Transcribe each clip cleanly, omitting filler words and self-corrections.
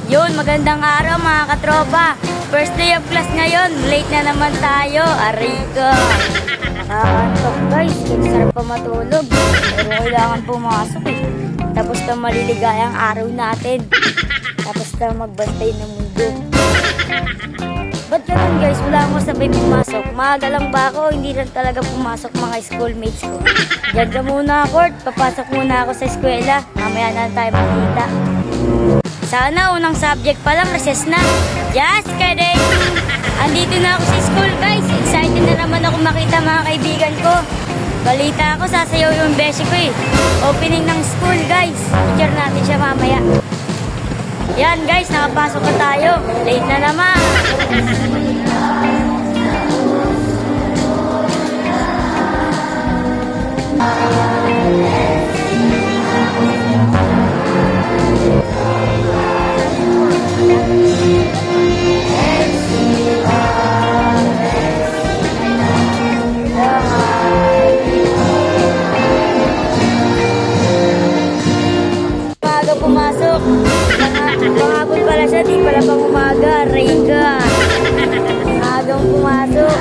Yun, magandang araw mga katropa. First day of class ngayon, late na naman tayo. Ariga. Nakakantok guys, sarap pa matulog. Pero kailangan pumasok eh. Tapos na maliligayang araw natin. Tapos na magbantay ng mundo. Ba't naman guys, wala akong sabay pumasok. Maaga lang ba ako, hindi lang talaga pumasok mga schoolmates ko. Diyan ka muna, Court. Papasok muna ako sa eskwela. Mamaya na tayo makita. Sana unang subject pa lang, recess na. Just kidding! Andito na ako sa school guys. Excited na naman ako makita mga kaibigan ko. Balita ako, sasayaw yung beshi ko eh. Opening ng school guys. Picture natin siya mamaya. Yan guys, nakapasok na tayo. Late na naman. Pumasok. Pangapon pala siya, di pala pang umaga. Rega. Agang pumasok.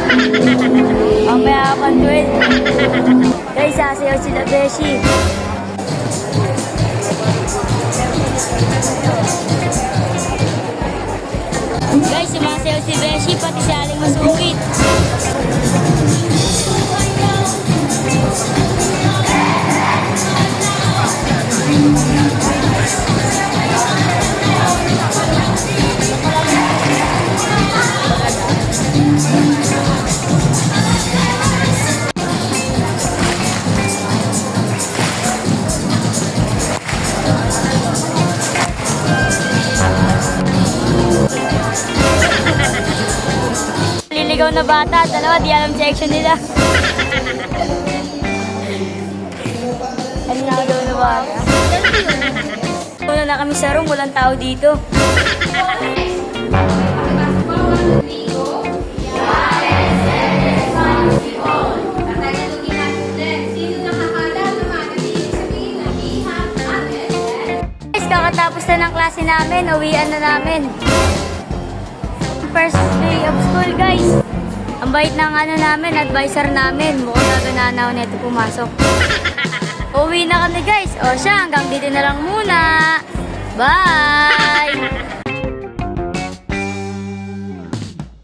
Mamaya pa 12. Guys, sasayaw sila beshi. Guys, sumasayaw si beshi, pati si Aling Masungkit. Liligaw na bata, dalawa di alam section nila. Ano nagaw na bata? Wala na kami sa room, walang tao dito. Guys, kakatapos na ng klase namin, uwian na namin. First day of school guys. Ang bait ng namin, advisor namin. Mukhang nagananaw nito pumasok. Uwi na kami guys. O siya, hanggang dito na lang muna. Bye!